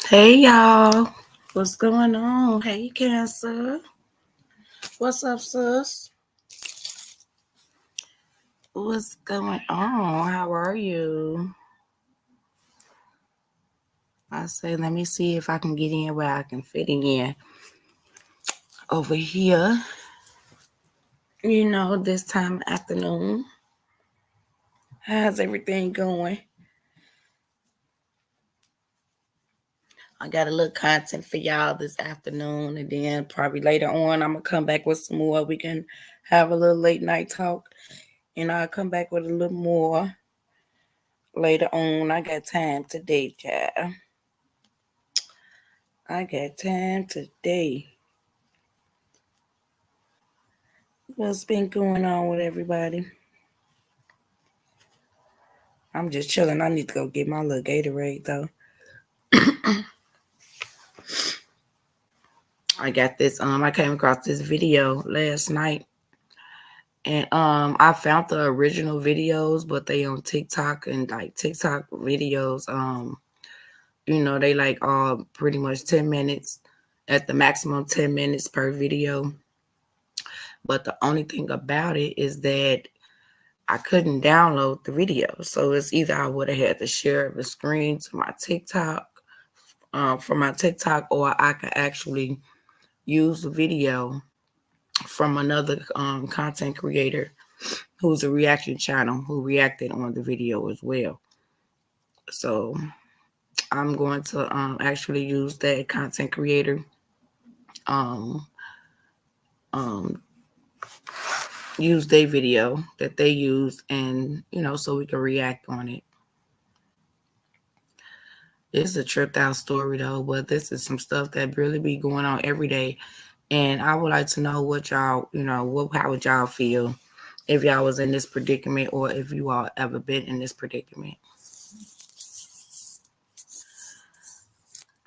Hey y'all, what's going on? Hey Cancer, what's up, sis? What's going on? How are you? I say, let me see if I can get in where I can fit in over here. This time afternoon. How's everything going? I got a little content for y'all this afternoon, and then probably later on, I'm gonna come back with some more. We can have a little late night talk, and I'll come back with a little more later on. I got time today, child. I got time today. What's been going on with everybody? I'm just chilling. I need to go get my little Gatorade though. I got this. I came across this video last night, and I found the original videos, but they on TikTok, and like TikTok videos. They like all pretty much 10 minutes, at the maximum 10 minutes per video. But the only thing about it is that I couldn't download the video. So it's either I would have had to share the screen to my TikTok, from my TikTok, or I could actually use the video from another content creator who's a reaction channel who reacted on the video as well. So I'm going to actually use that content creator, um, um, use their video that they use, and so we can react on it. It's a tripped out story though, but this is some stuff that really be going on every day. And I would like to know what y'all, how would y'all feel if y'all was in this predicament, or if you all ever been in this predicament.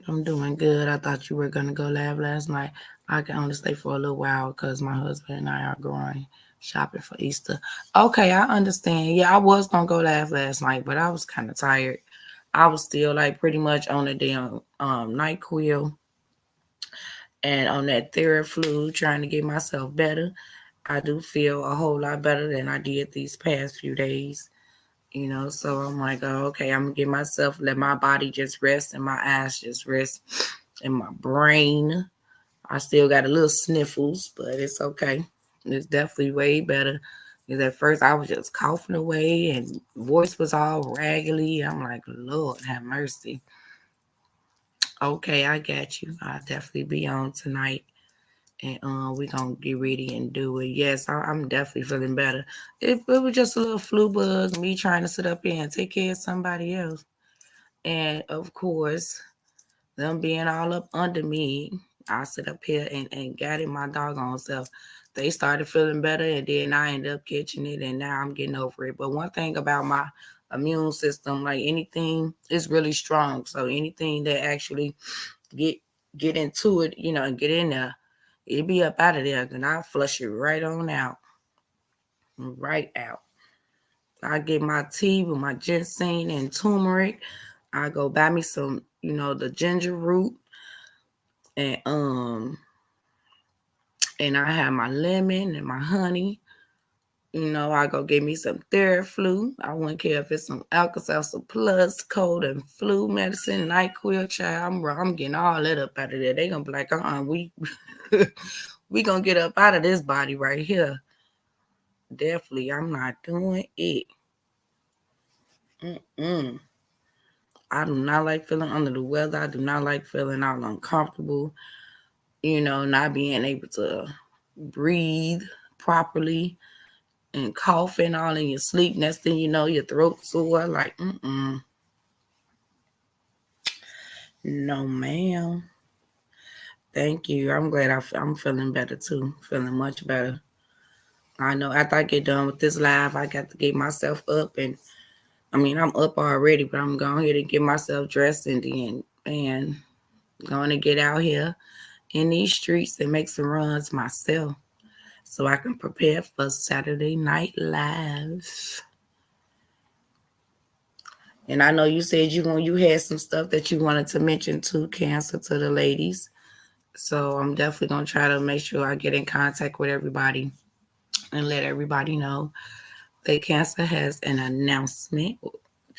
I'm doing good. I thought you were going to go live last night. I can only stay for a little while because my husband and I are going shopping for Easter. Okay, I understand. Yeah, I was going to go live last night, but I was kind of tired. I was still like pretty much on the damn NyQuil and on that Theraflu, trying to get myself better. I do feel a whole lot better than I did these past few days. So I'm like, oh, okay, I'm gonna get myself, let my body just rest and my eyes just rest, and my brain. I still got a little sniffles, but it's okay. It's definitely way better. Because at first I was just coughing away and voice was all raggedy. I'm like, Lord have mercy. Okay, I got you. I'll definitely be on tonight. And we're gonna get ready and do it. Yes, I'm definitely feeling better. It was just a little flu bug, me trying to sit up here and take care of somebody else. And of course, them being all up under me, I sit up here and got it my doggone self. They started feeling better, and then I ended up catching it, and now I'm getting over it. But one thing about my immune system, like anything, is really strong. So anything that actually get get into it, and get in there, it be up out of there, and I flush it right on out. Right out. I get my tea with my ginseng and turmeric. I go buy me some, the ginger root, and I have my lemon and my honey. I go get me some Theraflu. I wouldn't care if it's some Alka-Seltzer Plus, cold and flu medicine, NyQuil, child. I'm getting all that up out of there. They gonna be like, we we gonna get up out of this body right here. Definitely, I'm not doing it. Mm-mm. I do not like feeling under the weather. I do not like feeling all uncomfortable. Not being able to breathe properly and coughing all in your sleep. Next thing you know, your throat sore. Like, no, ma'am. Thank you. I'm glad I'm feeling better too. Feeling much better. I know after I get done with this live, I got to get myself up, and I mean, I'm up already, but I'm going here to get myself dressed, and then, and going to get out here in these streets and make some runs myself so I can prepare for Saturday Night Live. And I know you said you had some stuff that you wanted to mention to Cancer, to the ladies. So I'm definitely gonna try to make sure I get in contact with everybody and let everybody know that Cancer has an announcement.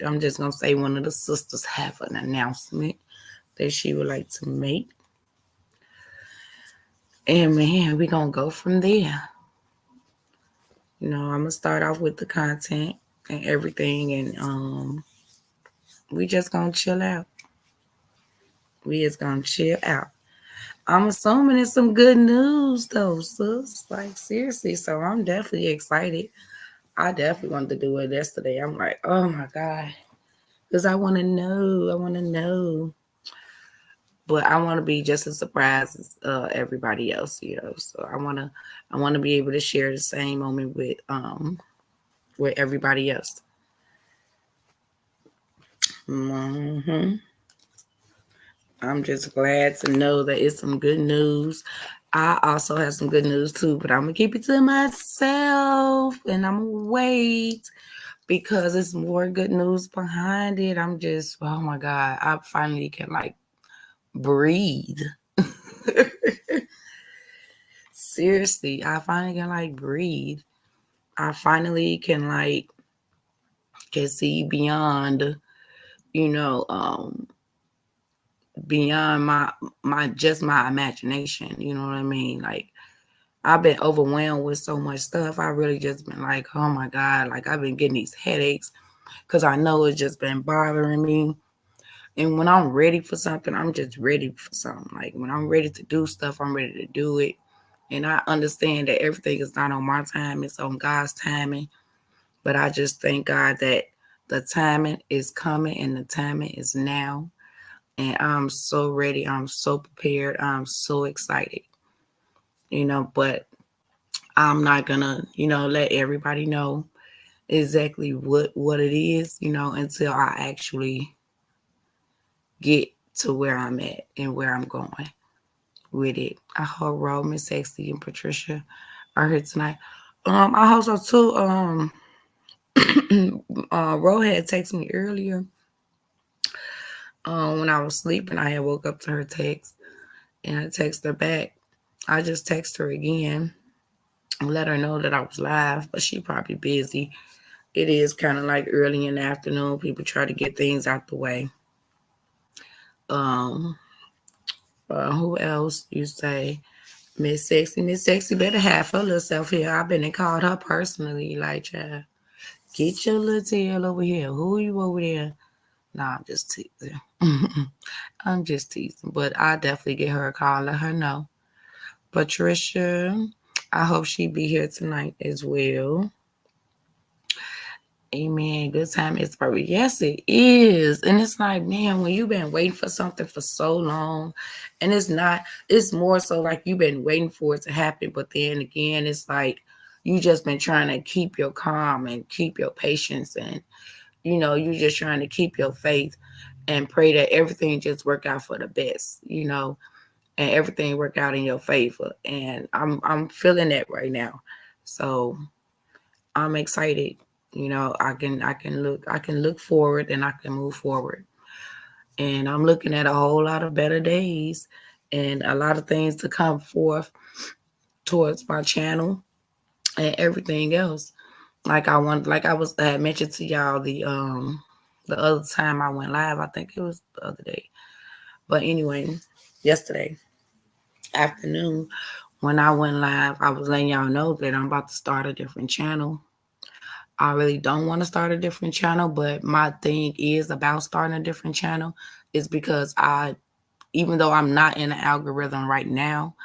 I'm just gonna say one of the sisters have an announcement that she would like to make. And man, we're gonna go from there. I'm gonna start off with the content and everything, and we just gonna chill out. We just gonna chill out. I'm assuming it's some good news though, sis. Like seriously, so I'm definitely excited. I definitely wanted to do it yesterday. I'm like, oh my god, because I want to know. I want to know, but I want to be just as surprised as everybody else. So I want to be able to share the same moment with everybody else. hmm I'm just glad to know that it's some good news. I also have some good news too, but I'm gonna keep it to myself and I'm gonna wait because it's more good news behind it. I'm just, oh my God, I finally can like breathe. Seriously, I finally can like breathe. I finally can see beyond, you know, um, beyond my imagination. You know what I mean? Like I've been overwhelmed with so much stuff. I really just been like, oh my God, like I've been getting these headaches because I know it's just been bothering me. And when I'm ready for something, I'm just ready for something. Like when I'm ready to do stuff, I'm ready to do it. And I understand that everything is not on my time, it's on God's timing. But I just thank God that the timing is coming and the timing is now. And I'm so ready. I'm so prepared. I'm so excited. But I'm not gonna, let everybody know exactly what it is, until I actually get to where I'm at and where I'm going with it. I hope Ro, Miss Sexy, and Patricia are here tonight. I hope so too. Ro had texted me earlier. When I was sleeping, I had woke up to her text and I texted her back. I just texted her again and let her know that I was live, but she probably busy. It is kind of like early in the afternoon. People try to get things out the way. Um, who else you say? Miss Sexy. Miss Sexy better have her little self here. I've been and called her personally, like, child, get your little tail over here. Who are you over there? Nah, I'm just teasing. I'm just teasing. But I definitely get her a call, let her know. Patricia, I hope she be here tonight as well. Amen. Good time is perfect. Yes, it is. And it's like, man, when you've been waiting for something for so long, and it's more so like you've been waiting for it to happen. But then again, it's like you just been trying to keep your calm and keep your patience. And, you just trying to keep your faith and pray that everything just work out for the best, and everything work out in your favor. And I'm feeling that right now. So I'm excited. I can look forward and I can move forward. And I'm looking at a whole lot of better days and a lot of things to come forth towards my channel and everything else. I had mentioned to y'all the other time I went live. I think it was the other day. But anyway, yesterday afternoon when I went live, I was letting y'all know that I'm about to start a different channel. I really don't want to start a different channel, but my thing is about starting a different channel is because even though I'm not in the algorithm right now,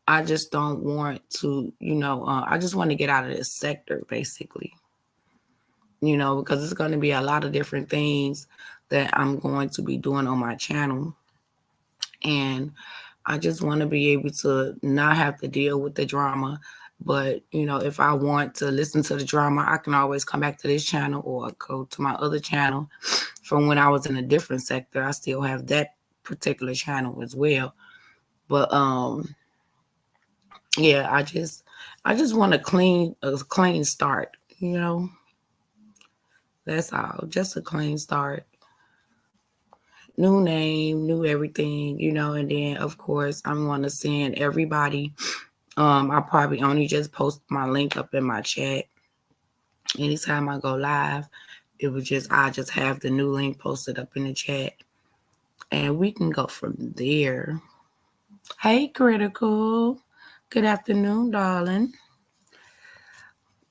I just don't want to, I just want to get out of this sector basically, because it's going to be a lot of different things that I'm going to be doing on my channel. And I just want to be able to not have to deal with the drama. But, if I want to listen to the drama, I can always come back to this channel or go to my other channel from when I was in a different sector. I still have that particular channel as well. But yeah, I just want a clean start, That's all. Just a clean start. New name, new everything, and then of course I'm gonna send everybody. I probably only just post my link up in my chat. Anytime I go live, I just have the new link posted up in the chat. And we can go from there. Hey Critical. Good afternoon, darling.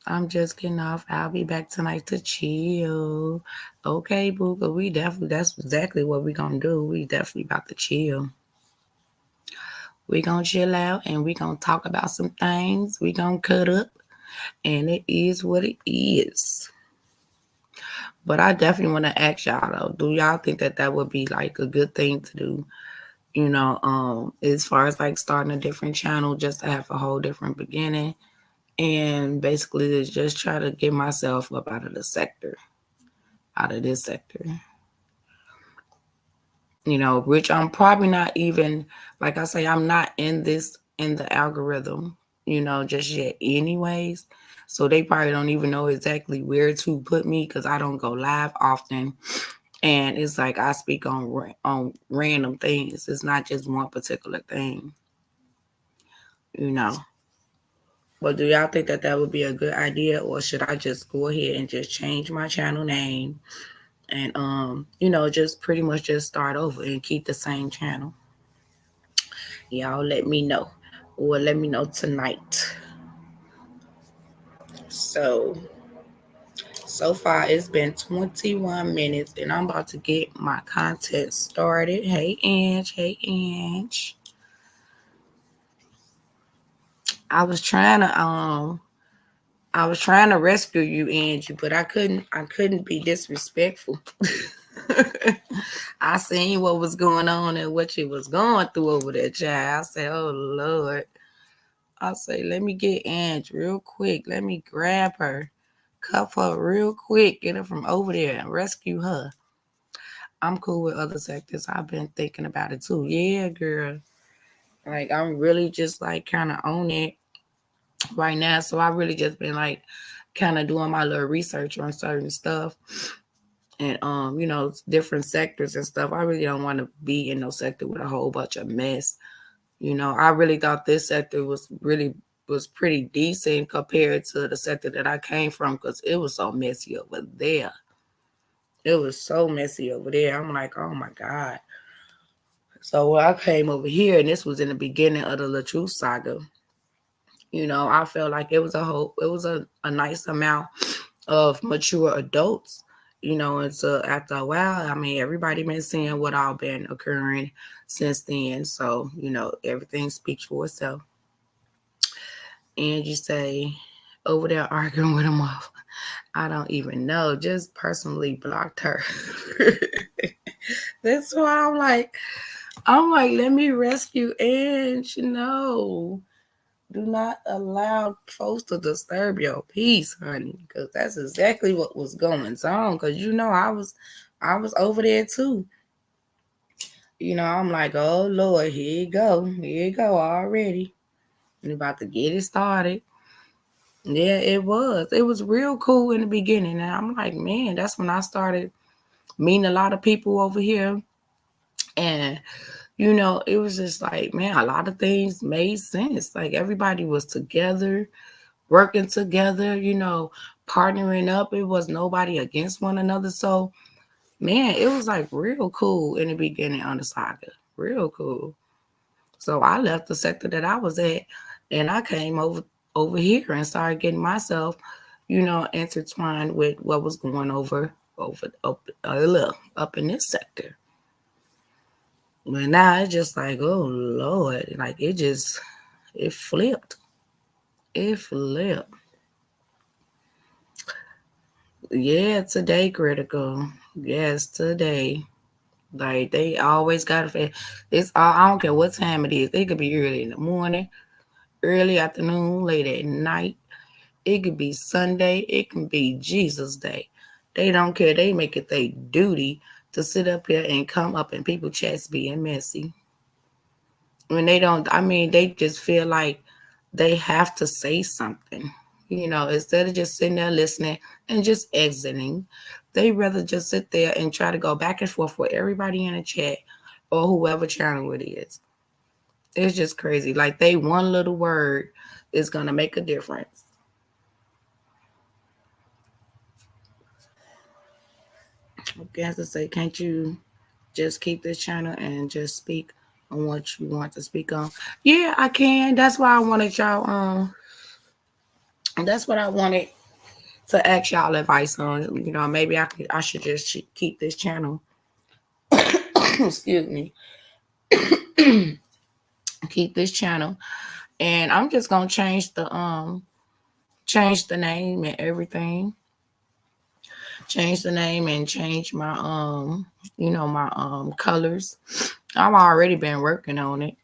I'm just getting off. I'll be back tonight to chill. Okay, Booga. That's exactly what we're gonna do. We definitely about to chill. We're gonna chill out and we're gonna talk about some things. We're gonna cut up, and it is what it is. But I definitely want to ask y'all though, do y'all think that that would be like a good thing to do? As far as like starting a different channel just to have a whole different beginning, and basically to just try to get myself up out of this sector. Which I'm probably not even, like I say, I'm not in the algorithm, just yet anyways. So they probably don't even know exactly where to put me because I don't go live often. And it's like I speak on random things. It's not just one particular thing, you know. But do y'all think that that would be a good idea, or should I just go ahead and just change my channel name and just pretty much just start over and keep the same channel? Y'all let me know, or let me know tonight. So far it's been 21 minutes and I'm about to get my content started. Hey Ange, hey Ange. I was trying to rescue you, Angie, but I couldn't be disrespectful. I seen what was going on and what you was going through over there, child. I said, oh Lord. I say, let me get Angie real quick. Let me grab her, cuff her real quick, get her from over there and rescue her. I'm cool with other sectors. I've been thinking about it too. Yeah, girl. Like I'm really just like kind of on it right now. So I really just been like kind of doing my little research on certain stuff and different sectors and stuff. I really don't want to be in no sector with a whole bunch of mess. I really thought this sector was pretty decent compared to the sector that I came from because it was so messy over there. It was so messy over there. I'm like, oh my God. So when I came over here, and this was in the beginning of the LaTruth saga, I felt like it was a nice amount of mature adults, and so after a while, I mean, everybody been seeing what all been occurring since then. So, everything speaks for itself. And you say over there arguing with him off. I don't even know. Just personally blocked her. That's why I'm like, let me rescue Ange. Do not allow folks to disturb your peace, honey, because that's exactly what was going on. Because I was over there too. I'm like, oh Lord, here you go already. And about to get it started. Yeah, it was. It was real cool in the beginning, and I'm like, man, that's when I started meeting a lot of people over here, and it was just like, man, a lot of things made sense. Like everybody was together, working together, partnering up. It was nobody against one another. So, man, it was like real cool in the beginning on the saga. Real cool. So I left the sector that I was at and I came over here and started getting myself, intertwined with what was going up in this sector. But now it's just like, oh Lord, like it flipped. It flipped. Yeah, today critical. Yes, today. Like they always got to. I don't care what time it is. It could be early in the morning, early afternoon, late at night. It could be Sunday. It can be Jesus Day. They don't care. They make it their duty to sit up here and come up in people chats being messy. When they don't, I mean, they just feel like they have to say something. Instead of just sitting there listening and just exiting. They rather just sit there and try to go back and forth with everybody in the chat or whoever channel it is. It's just crazy. Like they one little word is gonna make a difference. Okay, as I say, can't you just keep this channel and just speak on what you want to speak on? Yeah, I can. That's why I wanted y'all that's what I wanted to ask y'all advice on. You know, maybe I should just keep this channel. Excuse me. Keep this channel, and I'm just gonna change the name and everything. Change the name and change my my colors. I've already been working on it.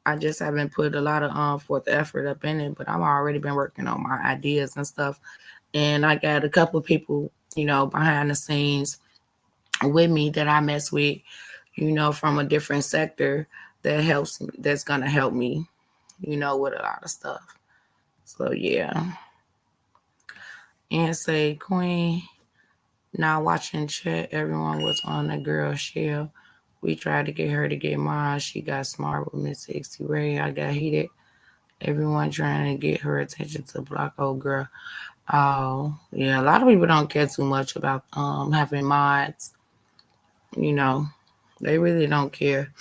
I just haven't put a lot of forth effort up in it, but I've already been working on my ideas and stuff. And I got a couple of people, behind the scenes with me that I mess with, from a different sector that's gonna help me, with a lot of stuff. So yeah. And say, Queen, now watching chat, everyone was on the girl shell. We tried to get her to get mine. She got smart with Miss 60 Ray. I got heated. Everyone trying to get her attention to block old girl. Oh, yeah. A lot of people don't care too much about having mods. They really don't care.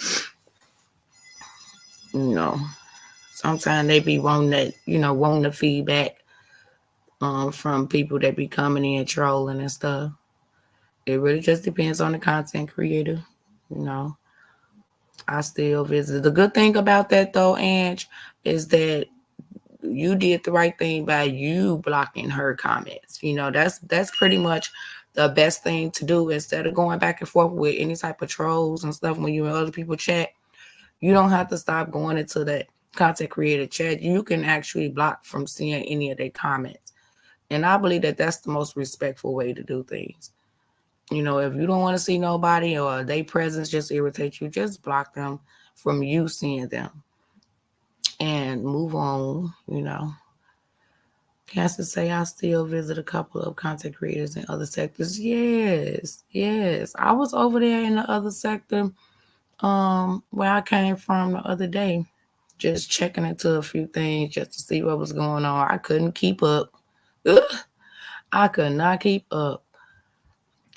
You know, sometimes they be wanting that, wanting the feedback from people that be coming in trolling and stuff. It really just depends on the content creator. You know, I still visit. The good thing about that though, Ange, is that you did the right thing by you blocking her comments. That's pretty much the best thing to do instead of going back and forth with any type of trolls and stuff when you and other people chat. You don't have to stop going into that content creator chat. You can actually block from seeing any of their comments. And I believe that that's the most respectful way to do things. If you don't want to see nobody or their presence just irritates you, just block them from you seeing them and move on. Cancer say I still visit a couple of content creators in other sectors. Yes. I was over there in the other sector, where I came from the other day, just checking into a few things just to see what was going on. I couldn't keep up. Ugh, I could not keep up.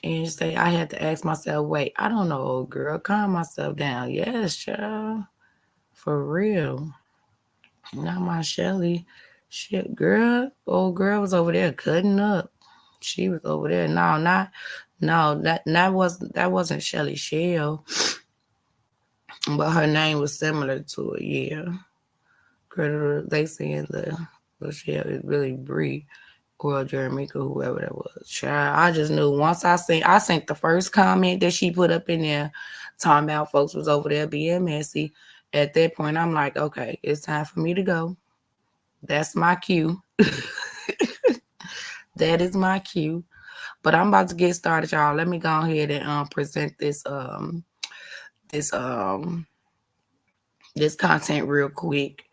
And say I had to ask myself, wait, I don't know, old girl, calm myself down. Yes, child. For real. Not my Shelly. Shit, girl. Old girl was over there cutting up. She was over there. That wasn't Shelly Shell. But her name was similar to it, yeah. Girl, they saying the Shell is really Bree or Jeremica, whoever that was. Child, I just knew once I sent the first comment that she put up in there talking about folks was over there being messy. At that point, I'm like, okay, it's time for me to go. That's my cue. That is my cue. But I'm about to get started, y'all. Let me go ahead and present this this content real quick.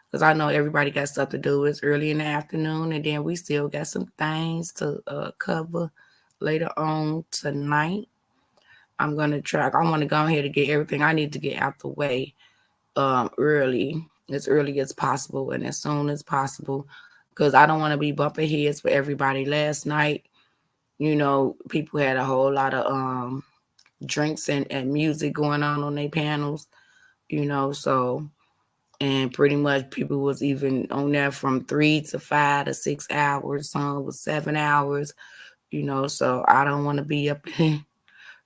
Because I know everybody got stuff to do. It's early in the afternoon, and then we still got some things to cover later on tonight. I want to go ahead and get everything I need to get out the way early as possible and as soon as possible, because I don't want to be bumping heads for everybody. Last night, people had a whole lot of drinks and music going on their panels, so. And pretty much people was even on there from 3 to 5 to 6 hours. Some was 7 hours, so I don't want to be up in,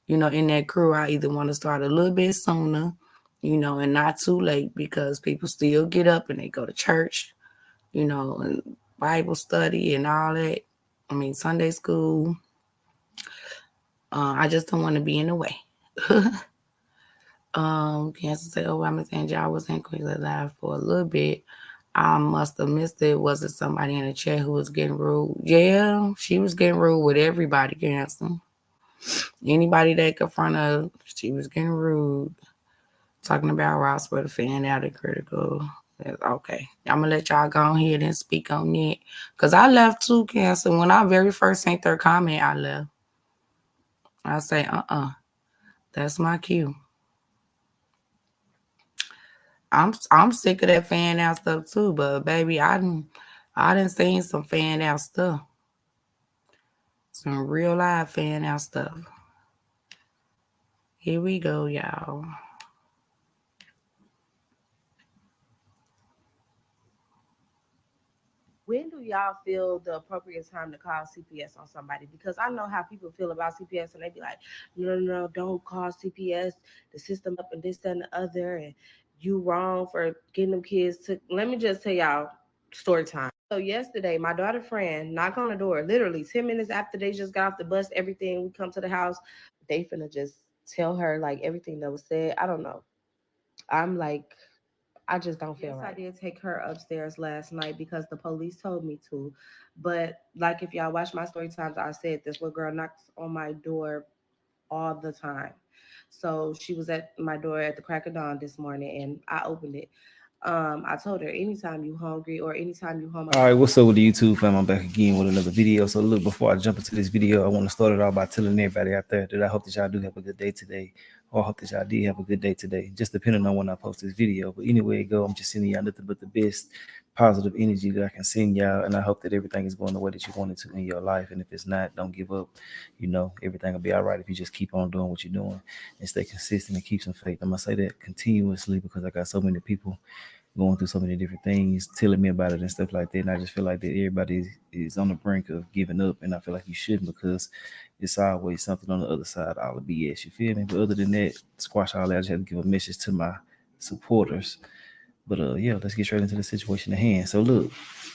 in that crew. I either want to start a little bit sooner, and not too late, because people still get up and they go to church, and Bible study and all that. I mean, Sunday school. I just don't want to be in the way. Cancer say, oh, I'm saying y'all was in Queensland Live for a little bit. I must have missed it. Was it somebody in the chat who was getting rude? Yeah, she was getting rude with everybody, Cancer. Anybody that confront her, she was getting rude. Talking about Ross for the fan out of critical. Okay, I'm gonna let y'all go ahead and speak on it. Cause I left too, Cancer. When I very first sent their comment, I left. I say, that's my cue. I'm sick of that fan out stuff too, but baby, I done seen some fan out stuff. Some real live fan out stuff. Here we go, y'all. When do y'all feel the appropriate time to call CPS on somebody? Because I know how people feel about CPS, and they be like, no, no, no, don't call CPS. The system up and this, that, and the other, and you wrong for getting them kids to. Let me just tell y'all story time. So yesterday, my daughter friend knocked on the door. Literally 10 minutes after they just got off the bus, everything. We come to the house. They finna just tell her like everything that was said. I don't know. I'm like, I just don't feel right. I did take her upstairs last night because the police told me to. But like if y'all watch my story times, I said this little girl knocks on my door all the time. So she was at my door at the crack of dawn this morning and I opened it. I told her anytime you hungry or anytime you home. All right, what's up with the YouTube fam? I'm back again with another video. So look, before I jump into this video, I want to start it off by telling everybody out there that I hope that y'all do have a good day today, or I hope that y'all did have a good day today, just depending on when I post this video. But anyway, it go, I'm just sending y'all nothing but the best positive energy that I can send y'all, and I hope that everything is going the way that you want it to in your life. And if it's not, don't give up. You know, everything will be all right if you just keep on doing what you're doing and stay consistent and keep some faith. I'm gonna say that continuously because I got so many people going through so many different things, telling me about it and stuff like that. And I just feel like that everybody is on the brink of giving up, and I feel like you shouldn't because it's always something on the other side of all the BS. You feel me? But other than that, squash all that. I just have to give a message to my supporters. But yeah, let's get straight into the situation at hand. So look,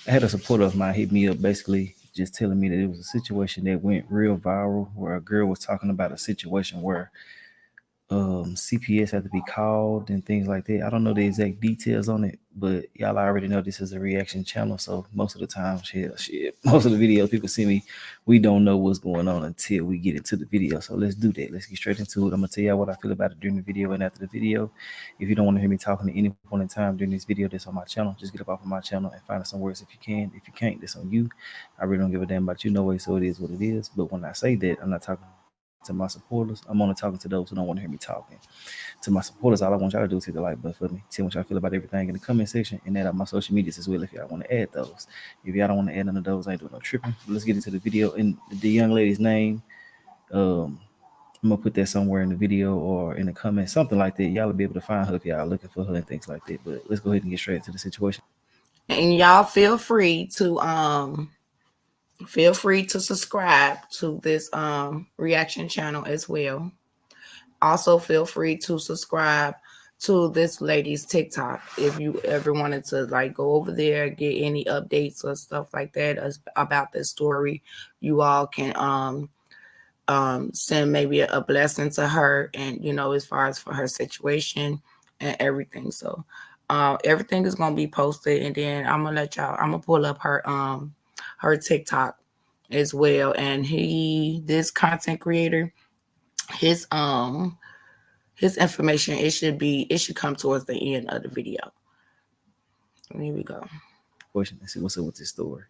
I had a supporter of mine hit me up basically just telling me that it was a situation that went real viral where a girl was talking about a situation where CPS had to be called and things like that. I don't know the exact details on it, but y'all already know this is a reaction channel, so most of the time, most of the videos people see me, we don't know what's going on until we get into the video. So let's do that. Let's get straight into it. I'm gonna tell y'all what I feel about it during the video and after the video. If you don't want to hear me talking at any point in time during this video that's on my channel, just get up off of my channel and find some words if you can. If you can't, that's on you. I really don't give a damn about you no way, so it is what it is. But when I say that, I'm not talking to my supporters. I'm only talking to those who don't want to hear me talking. To my supporters, all I want y'all to do is hit the like button for me. Tell me what y'all feel about everything in the comment section and add up my social medias as well if y'all want to add those. If y'all don't want to add none of those, I ain't doing no tripping. But let's get into the video. And the young lady's name, um, I'm gonna put that somewhere in the video or in the comments, something like that. Y'all will be able to find her if y'all looking for her and things like that. But let's go ahead and get straight into the situation. And y'all feel free to subscribe to this reaction channel as well. Also feel free to subscribe to this lady's TikTok if you ever wanted to like go over there, get any updates or stuff like that about this story. You all can send maybe a blessing to her, and as far as for her situation and everything. So everything is gonna be posted, and then I'm gonna pull up her TikTok as well. And this content creator, his information, it should come towards the end of the video. Here we go. Question and see what's up with this story.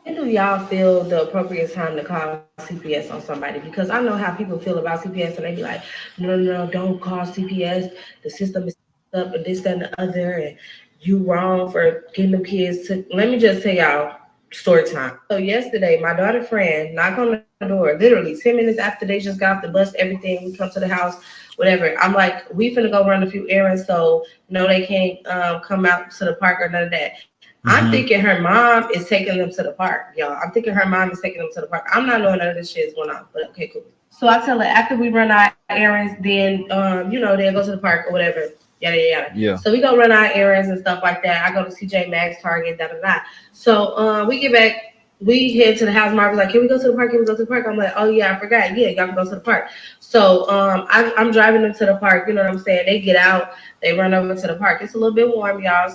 When do y'all feel the appropriate time to call CPS on somebody? Because I know how people feel about CPS, and they be like, no, no, no, don't call CPS. The system is up and this, that, and the other, and you wrong for getting them kids to. Let me just tell y'all story time. So yesterday, my daughter friend knocked on the door, literally 10 minutes after they just got off the bus, everything. We come to the house, whatever. I'm like, we finna go run a few errands, so no, they can't come out to the park or none of that. I'm thinking her mom is taking them to the park, y'all. I'm thinking her mom is taking them to the park. I'm not knowing none of this shit is going on, but okay, cool. So I tell her after we run our errands, then they'll go to the park or whatever, yada yada yada. Yeah. So we go run our errands and stuff like that. I go to CJ Maxx, Target, da da da. So we get back, we head to the house. Marvin's like, "Can we go to the park? Can we go to the park?" I'm like, "Oh yeah, I forgot. Yeah, y'all can go to the park." So I'm driving them to the park. You know what I'm saying? They get out, they run over to the park. It's a little bit warm, y'all.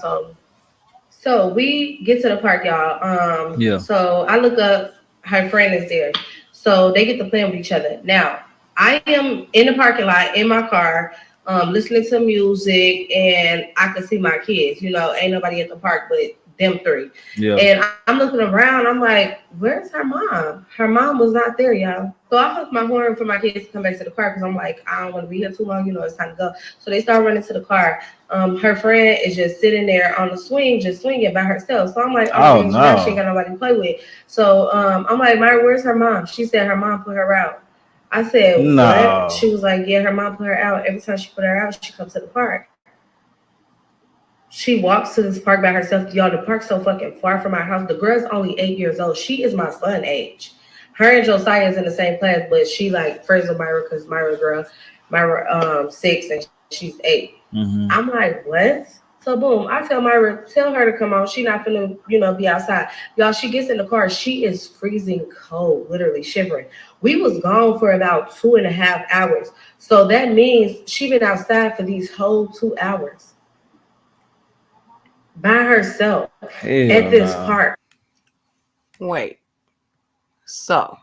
So we get to the park, y'all. Yeah. So I look up, her friend is there. So they get to play with each other. Now, I am in the parking lot in my car, listening to music, and I can see my kids. Ain't nobody at the park, but them three. Yeah. And I'm looking around. I'm like, where's her mom? Her mom was not there, y'all. So I hooked my horn for my kids to come back to the car because I'm like, I don't want to be here too long. You know, it's time to go. So they start running to the car. Her friend is just sitting there on the swing, just swinging by herself. So I'm like, Oh, she no. ain't got nobody to play with. So I'm like, Myra, where's her mom? She said her mom put her out. I said, No. what? She was like, yeah, her mom put her out. Every time she put her out, she comes to the park. She walks to this park by herself. Y'all, the park's so fucking far from my house. The girl's only 8 years old. She is my son age. Her and Josiah is in the same class, but she like friends with Myra because Myra 6 and she's 8. Mm-hmm. I'm like, what? So boom, I tell Myra, tell her to come on. She not gonna, be outside. Y'all, she gets in the car. She is freezing cold, literally shivering. We was gone for about 2.5 hours. So that means she been outside for these whole 2 hours by herself Hell at this nah. park. Wait. So,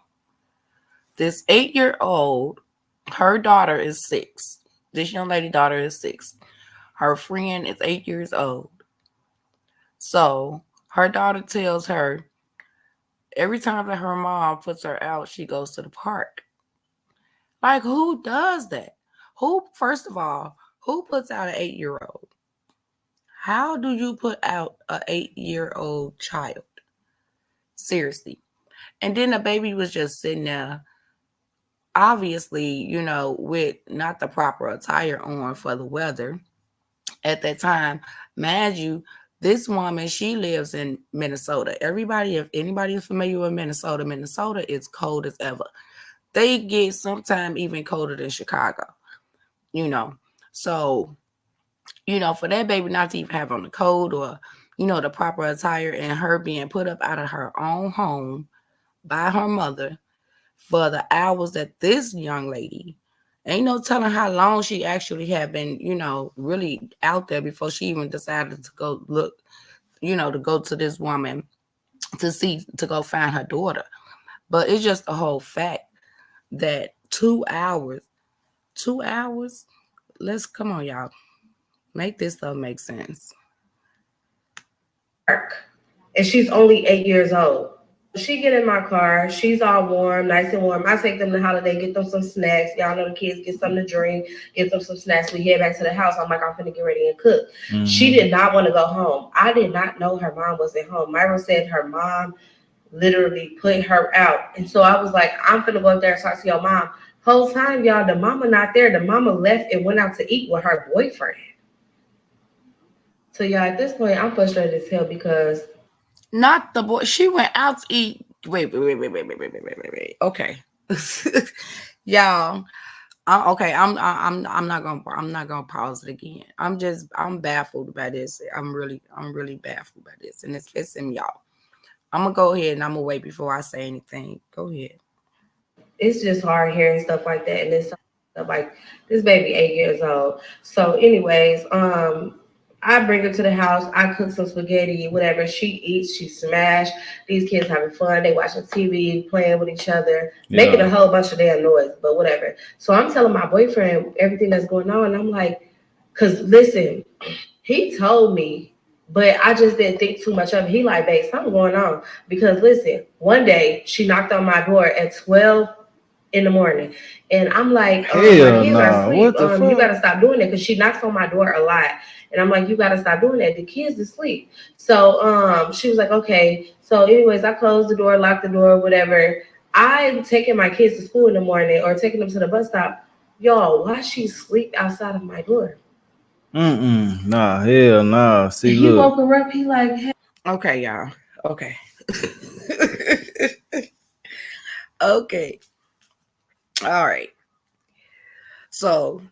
this 8-year-old, her daughter is 6. This young lady daughter is 6. Her friend is 8 years old. So, her daughter tells her every time that her mom puts her out, she goes to the park. Like, who does that? First of all, who puts out an 8-year-old? How do you put out an 8-year-old child? Seriously. And then the baby was just sitting there, obviously, with not the proper attire on for the weather at that time. Mind you, this woman, she lives in Minnesota. If anybody is familiar with Minnesota, Minnesota is cold as ever. They get sometimes even colder than Chicago, So, for that baby not to even have on the coat or, the proper attire, and her being put up out of her own home by her mother for the hours that this young lady, ain't no telling how long she actually had been, really out there before she even decided to go look, to go to this woman to go find her daughter. But it's just the whole fact that 2 hours, let's come on, y'all. Make this stuff make sense. And she's only 8 years old. She get in my car. She's all warm, nice and warm. I take them to Holiday, get them some snacks. Y'all know the kids get something to drink, get them some snacks. We head back to the house. I'm like, I'm finna get ready and cook. Mm-hmm. She did not want to go home. I did not know her mom was at home. Myra said her mom literally put her out. And so I was like, I'm finna go up there and talk to your mom. Whole time, y'all, the mama not there. The mama left and went out to eat with her boyfriend. So y'all, at this point, I'm frustrated as hell because not the boy. She went out to eat. Wait. Okay, y'all. Okay, I'm not gonna pause it again. I'm baffled by this. I'm really baffled by this, and it's pissing me off. I'm gonna go ahead and I'm gonna wait before I say anything. Go ahead. It's just hard hearing stuff like that, and it's like this baby 8 years old. So, anyways, I bring her to the house. I cook some spaghetti, whatever. She eats. She smash. These kids having fun. They watching TV, playing with each other, making a whole bunch of damn noise, but whatever. So I'm telling my boyfriend everything that's going on. And I'm like, because listen, he told me, but I just didn't think too much of it. He like, babe, something going on. Because listen, one day she knocked on my door at 12 in the morning. And I'm like, my kids are asleep. What the fuck? You got to stop doing it because she knocks on my door a lot. And I'm like, you got to stop doing that. The kids asleep. So she was like, okay. So anyways, I closed the door, locked the door, whatever. I'm taking my kids to school in the morning or taking them to the bus stop. Y'all, why she sleep outside of my door? Nah, hell nah. See, he woke her up. He like, hey. Okay, y'all. Okay. Okay. All right. So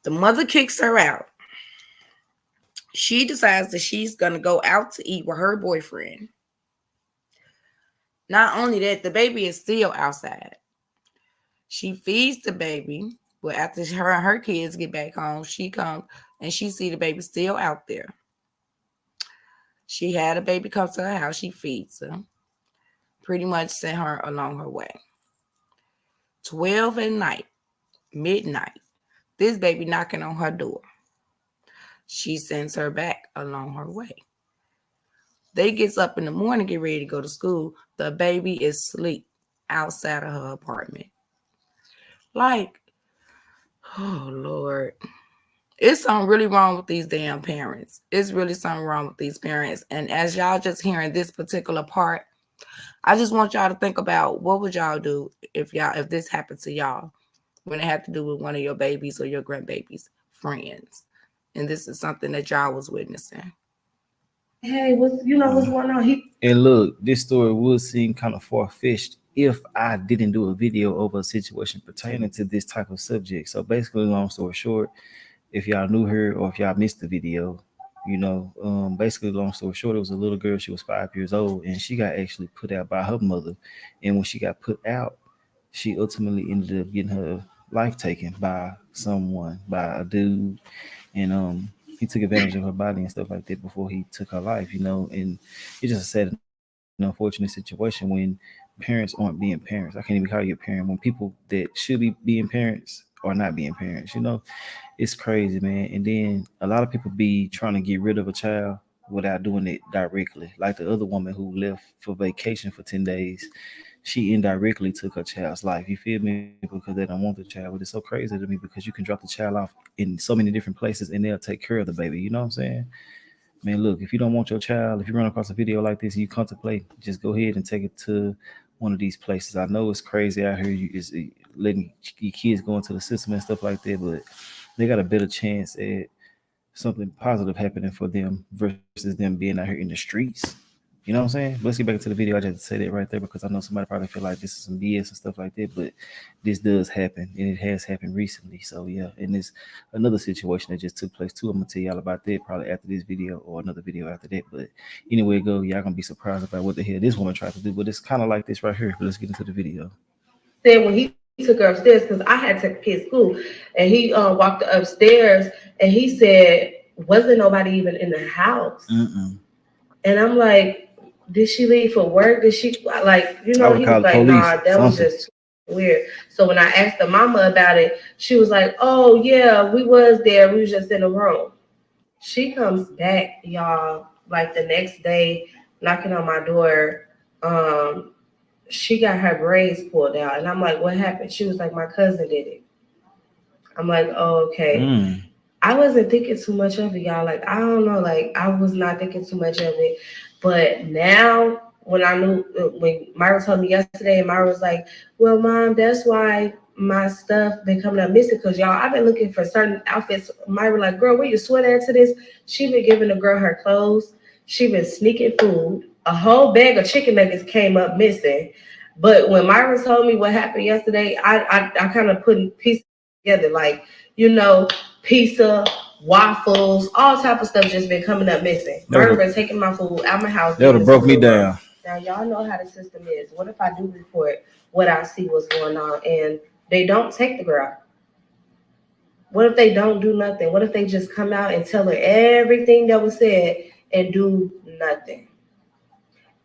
the mother kicks her out. She decides that she's going to go out to eat with her boyfriend. Not only that, the baby is still outside. She feeds the baby, but after her and her kids get back home, she comes and she see the baby still out there. She had a baby come to her house. She feeds her. Pretty much sent her along her way. 12 at night, midnight, this baby knocking on her door. She sends her back along her way. They gets up in the morning, get ready to go to school. The baby is asleep outside of her apartment. Like, oh Lord. It's something really wrong with these damn parents. It's really something wrong with these parents. And as y'all just hearing this particular part, I just want y'all to think about what would y'all do if this happened to y'all when it had to do with one of your babies or your grandbabies' friends. And this is something that y'all was witnessing. Hey, what's going on? And look, this story would seem kind of far-fetched if I didn't do a video over a situation pertaining to this type of subject. So basically, long story short, if y'all knew her or if y'all missed the video, basically, long story short, it was a little girl. She was 5 years old, and she got actually put out by her mother. And when she got put out, she ultimately ended up getting her life taken by someone, by a dude, and he took advantage of her body and stuff like that before he took her life. And it's just a sad and unfortunate situation when parents aren't being parents. I can't even call you a parent when people that should be being parents are not being parents. It's crazy, man. And then a lot of people be trying to get rid of a child without doing it directly. Like the other woman who left for vacation for 10 days, she indirectly took her child's life. You feel me? Because they don't want the child. But it's so crazy to me because you can drop the child off in so many different places and they'll take care of the baby. You know what I'm saying? Man, look, if you don't want your child, if you run across a video like this and you contemplate, just go ahead and take it to one of these places. I know it's crazy out here. Is letting your kids go into the system and stuff like that, but they got a better chance at something positive happening for them versus them being out here in the streets. You know what I'm saying? But let's get back into the video. I just had to say that right there because I know somebody probably feel like this is some BS and stuff like that, but this does happen and it has happened recently. So yeah, and there's another situation that just took place too. I'm gonna tell y'all about that probably after this video or another video after that. But anyway, go, y'all gonna be surprised about what the hell this woman tried to do. But it's kind of like this right here. But let's get into the video. Said when he took her upstairs, because I had to take kids to school, and he walked upstairs, and he said, wasn't nobody even in the house. And I'm like, did she leave for work? Did she, like, he was like, nah, that was just weird. So when I asked the mama about it, she was like, oh yeah, we was there, we was just in the room. She comes back, y'all, like the next day, knocking on my door. She got her braids pulled out, and I'm like, what happened? She was like, my cousin did it. I'm like, oh, okay. I wasn't thinking too much of it, y'all. Like, I don't know, like, I was not thinking too much of it. But now, when I knew, when Myra told me yesterday, and Myra was like, well, Mom, that's why my stuff been coming up missing, because y'all, I've been looking for certain outfits. Myra like, girl, where you sweater to this? She been giving the girl her clothes. She been sneaking food. A whole bag of chicken nuggets came up missing. But when Myra told me what happened yesterday, I kind of put pieces together, like, pizza, waffles, all type of stuff just been coming up missing. Myra been taking my food out my house. That would have broke me down. Now y'all know how the system is. What if I do report what I see what's going on and they don't take the girl? What if they don't do nothing? What if they just come out and tell her everything that was said and do nothing?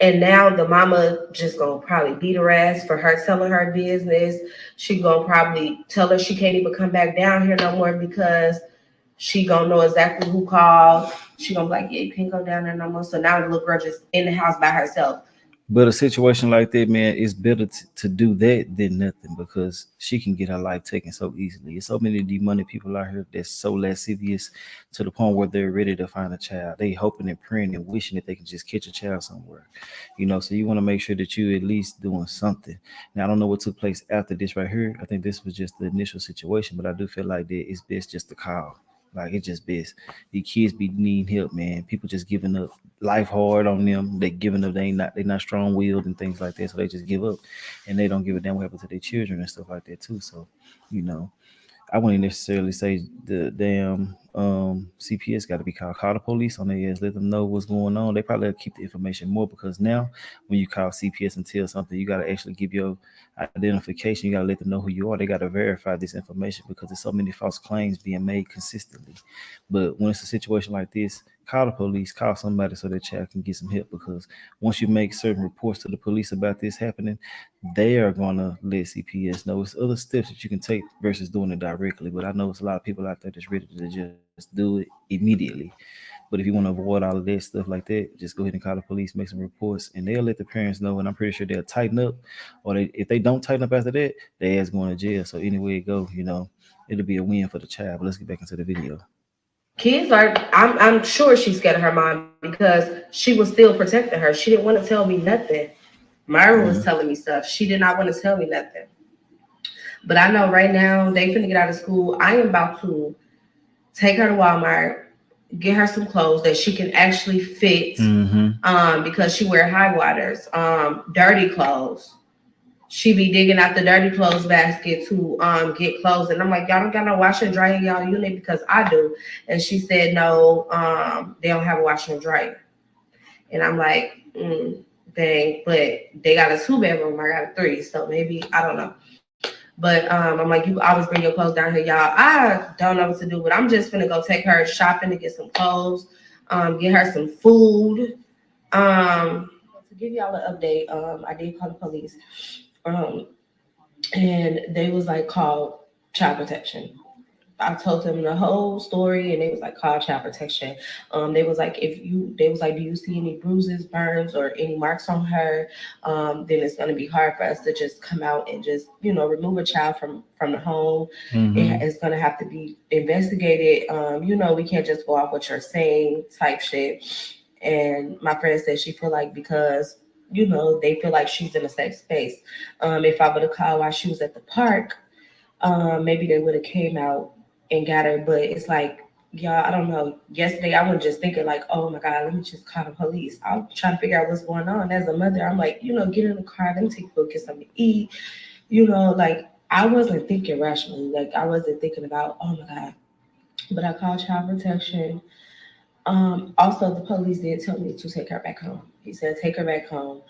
And now the mama just gonna probably beat her ass for her telling her business. She gonna probably tell her she can't even come back down here no more because she gonna know exactly who called. She gonna be like, yeah, you can't go down there no more. So now the little girl just in the house by herself. But a situation like that, man, it's better to do that than nothing because she can get her life taken so easily. There's so many demonic people out here that's so lascivious to the point where they're ready to find a child. They hoping and praying and wishing that they can just catch a child somewhere. So you want to make sure that you at least doing something. Now, I don't know what took place after this right here. I think this was just the initial situation, but I do feel like that it's best just to call. Like, it's just best. The kids be needing help, man. People just giving up. Life hard on them. They giving up. They not strong willed and things like that. So they just give up, and they don't give a damn what happened to their children and stuff like that too. So, I wouldn't necessarily say the damn CPS got to be called. Call the police on their ass, let them know what's going on. They probably keep the information more because now when you call CPS and tell something, you got to actually give your identification. You got to let them know who you are. They got to verify this information because there's so many false claims being made consistently. But when it's a situation like this, call the police, call somebody so that child can get some help because once you make certain reports to the police about this happening, they are going to let CPS know. It's other steps that you can take versus doing it directly. But I know it's a lot of people out there that's ready to just do it immediately. But if you want to avoid all of that stuff like that, just go ahead and call the police, make some reports, and they'll let the parents know. And I'm pretty sure they'll tighten up. Or if they don't tighten up after that, their ass going to jail. So anyway it go, it'll be a win for the child. But let's get back into the video. Kids are, I'm sure she's scared of her mom because she was still protecting her. She didn't want to tell me nothing. Myra was Mhm. telling me stuff. She did not want to tell me nothing. But I know right now they finna get out of school. I am about to take her to Walmart, get her some clothes that she can actually fit. Mm-hmm. Because she wear high waters, dirty clothes. She be digging out the dirty clothes basket to get clothes, and I'm like, y'all don't got no washer and dryer in y'all unit because I do. And she said no, they don't have a washer and dryer. And I'm like, dang, but they got a 2-bedroom, I got a 3, so maybe I don't know. But I'm like, you always bring your clothes down here, y'all. I don't know what to do, but I'm just gonna go take her shopping to get some clothes, get her some food. To give y'all an update, I did call the police, um, and they was like, call child protection. I told them the whole story, and they was like, call child protection. They was like, they was like, do you see any bruises, burns, or any marks on her? Then it's gonna be hard for us to just come out and just, remove a child from the home. Mm-hmm. It's gonna have to be investigated. We can't just go off what you're saying, type shit. And my friend said she feel like because they feel like she's in a safe space. If I would have called while she was at the park, maybe they would have came out and got her. But it's like, y'all, I don't know. Yesterday, I was just thinking like, oh my God, let me just call the police. I'm trying to figure out what's going on. As a mother, I'm like, get in the car, let me take you to get something to eat. Like I wasn't thinking rationally. Like I wasn't thinking about, oh my God. But I called child protection. Also, the police did tell me to take her back home. He said, take her back home.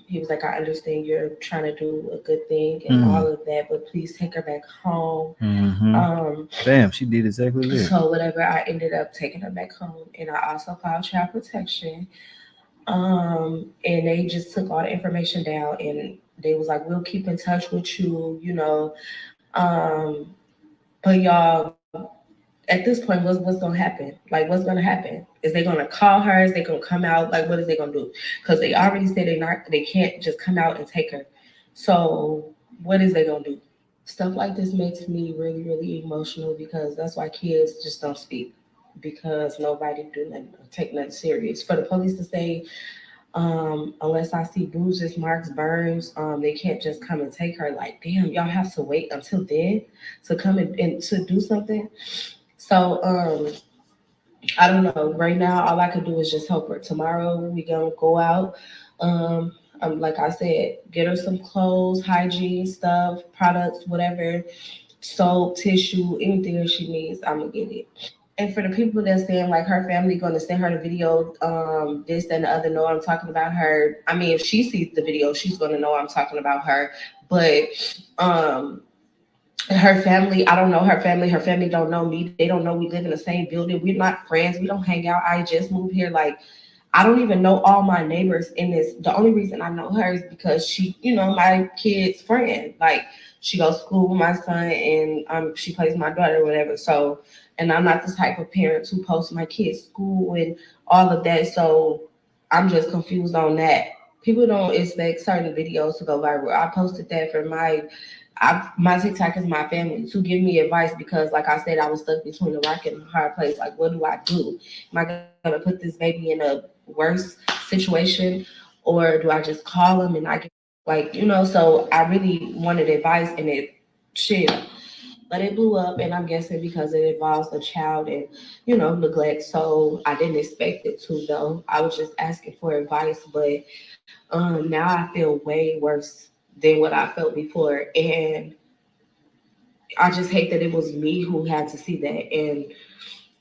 He was like, I understand you're trying to do a good thing and all of that, but please take her back home. Mm-hmm. Damn, she did exactly that. So whatever, I ended up taking her back home, and I also called child protection. And they just took all the information down, and they was like, we'll keep in touch with you, um, but y'all, at this point, what's gonna happen? Like, what's gonna happen? Is they gonna call her? Is they gonna come out? Like, what is they gonna do? Because they already said they can't just come out and take her. So what is they gonna do? Stuff like this makes me really, really emotional because that's why kids just don't speak because nobody do nothing, take nothing serious. For the police to say, unless I see bruises, marks, burns, they can't just come and take her. Like, damn, y'all have to wait until then to come and to do something. So I don't know. Right now, all I could do is just help her. Tomorrow, we gonna go out. Like I said, get her some clothes, hygiene stuff, products, whatever, soap, tissue, anything that she needs. I'm gonna get it. And for the people that's saying like her family gonna send her the video, this and the other, know I'm talking about her. I mean, if she sees the video, she's gonna know I'm talking about her. But um, her family, I don't know her family. Her family don't know me. They don't know we live in the same building. We're not friends. We don't hang out. I just moved here. Like, I don't even know all my neighbors in this. The only reason I know her is because she, my kid's friend. Like, she goes to school with my son, and she plays my daughter or whatever. So, and I'm not the type of parent who posts my kid's school and all of that. So I'm just confused on that. People don't expect certain videos to go viral. I posted that for my TikTok is my family to give me advice because, like I said, I was stuck between a rock and a hard place. Like, what do I do? Am I gonna put this baby in a worse situation, or do I just call him and I get So I really wanted advice, and it shit, but it blew up, and I'm guessing because it involves a child and neglect. So I didn't expect it to though. I was just asking for advice, but now I feel way worse than what I felt before, and I just hate that it was me who had to see that. And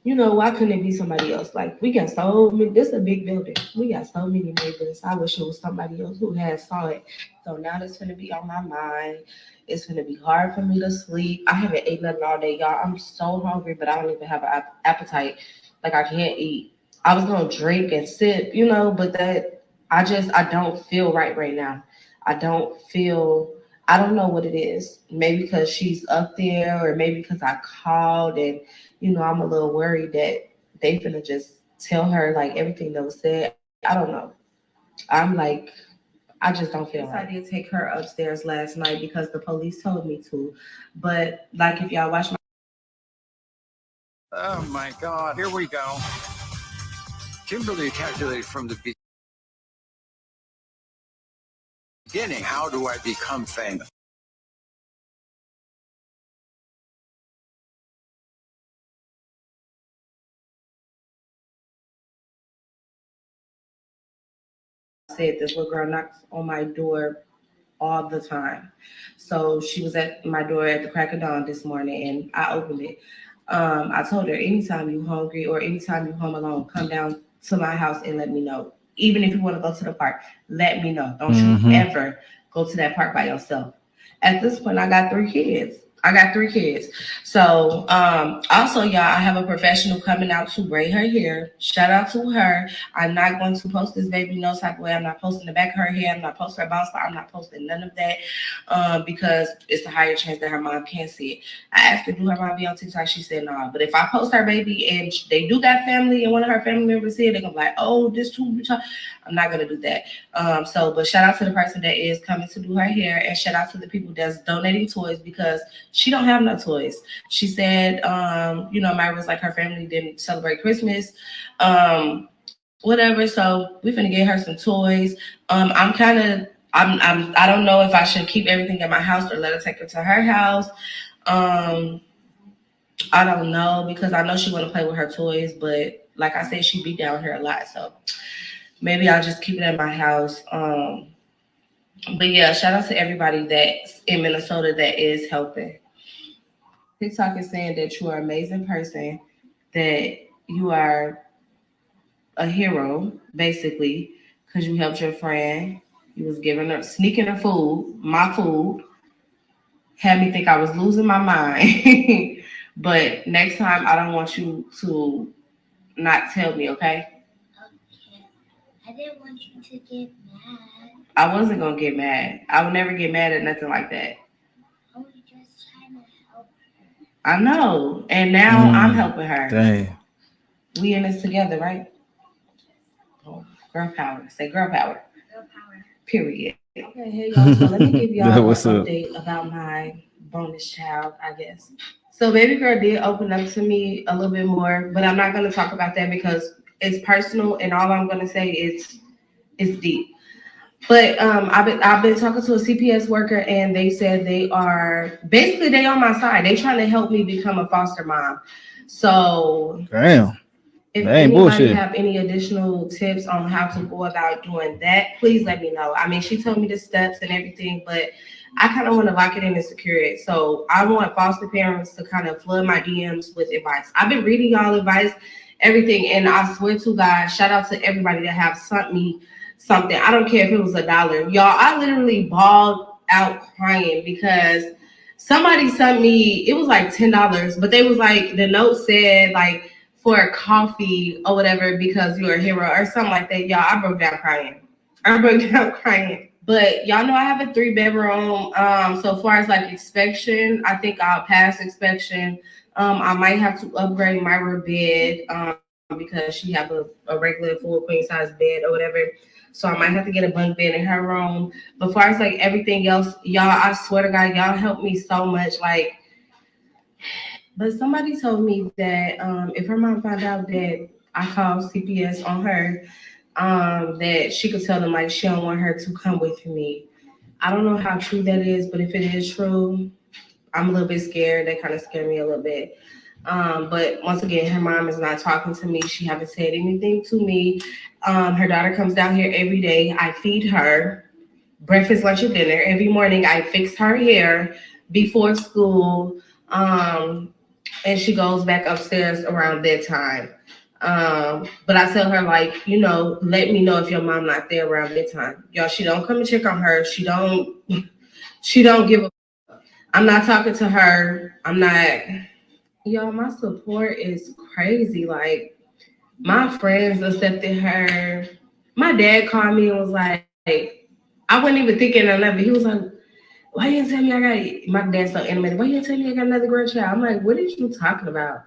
why couldn't it be somebody else? Like, we got so many, this is a big building. We got so many neighbors. I wish it was somebody else who had saw it. So now that's gonna be on my mind. It's gonna be hard for me to sleep. I haven't ate nothing all day, y'all. I'm so hungry, but I don't even have an appetite. Like, I can't eat. I was gonna drink and sip, but that I don't feel right now. I don't feel. I don't know what it is. Maybe because she's up there, or maybe because I called and I'm a little worried that they finna just tell her like everything that was said. I don't know. I'm like, I just don't feel like. I did take her upstairs last night because the police told me to. But like if y'all watch my Oh my God, here we go. Kimberly calculated from the beginning, how do I become famous? said, this little girl knocks on my door all the time. So she was at my door at the crack of dawn this morning and I opened it. I told her anytime you hungry or anytime you home alone, come down to my house and let me know. Even if you want to go to the park, let me know. Don't you ever go to that park by yourself. At this point, I got 3 kids. So also, y'all, I have a professional coming out to braid her hair. Shout out to her. I'm not going to post this baby no type of way. I'm not posting the back of her hair. I'm not posting her bounce spot. I'm not posting none of that because it's a higher chance that her mom can't see it. I asked her, do her mom be on TikTok? She said, no. But if I post her baby and they do got family and one of her family members see it, they're going to be like, oh, this too. I'm not going to do that. But shout out to the person that is coming to do her hair and shout out to the people that's donating toys because she don't have no toys. She said, Myra was like her family didn't celebrate Christmas, whatever. So we finna get her some toys. I don't know if I should keep everything at my house or let her take it to her house. I don't know because I know she want to play with her toys, but like I said, she be down here a lot, so maybe I'll just keep it at my house. But yeah, shout out to everybody that's in Minnesota that is helping. TikTok is saying that you are an amazing person, that you are a hero, basically, because you helped your friend. You was giving her, sneaking her food, my food, had me think I was losing my mind. But next time, I don't want you to not tell me, okay? Okay. I didn't want you to get mad. I wasn't going to get mad. I would never get mad at nothing like that. I was just trying to help her. I know. And now I'm helping her. Dang. We in this together, right? Oh, girl power. Say girl power. Girl power. Period. Okay, hey y'all. So let me give y'all an What's up? update about my bonus child, I guess. So baby girl did open up to me a little bit more, but I'm not going to talk about that because it's personal, and all I'm going to say is it's deep. But I've been talking to a CPS worker, and they said they are basically they on my side. They trying to help me become a foster mom. So Damn. if That ain't anybody bullshit. have any additional tips on how to go about doing that, please let me know. I mean, she told me the steps and everything, but I kind of want to lock it in and secure it. So I want foster parents to kind of flood my DMs with advice. I've been reading y'all advice, everything, and I swear to God, shout out to everybody that have sent me something. I don't care if it was $1. Y'all, I literally bawled out crying because somebody sent me, it was like $10, but they was like, the note said like, for a coffee or whatever because you're a hero or something like that. Y'all, I broke down crying. But y'all know I have a 3-bedroom. So far as like inspection, I think I'll pass inspection. I might have to upgrade my bed because she have a regular full queen size bed or whatever. So I might have to get a bunk bed in her room. But far as like everything else, y'all, I swear to God, y'all helped me so much. Like, but somebody told me that if her mom found out that I called CPS on her, that she could tell them like she don't want her to come with me. I don't know how true that is, but if it is true, I'm a little bit scared. That kind of scared me a little bit. But once again, her mom is not talking to me. She haven't said anything to me. Her daughter comes down here every day. I feed her breakfast, lunch, and dinner. Every morning I fix her hair before school. And she goes back upstairs around bedtime. But I tell her like, let me know if your mom not there around bedtime. Y'all, she don't come and check on her. She don't give a. I'm not talking to her. I'm not. Y'all, my support is crazy. Like my friends accepted her. My dad called me and was like, I wasn't even thinking of nothing. He was like, why you didn't tell me I got, my dad's so animated. Why you didn't tell me I got another grandchild? I'm like, what are you talking about?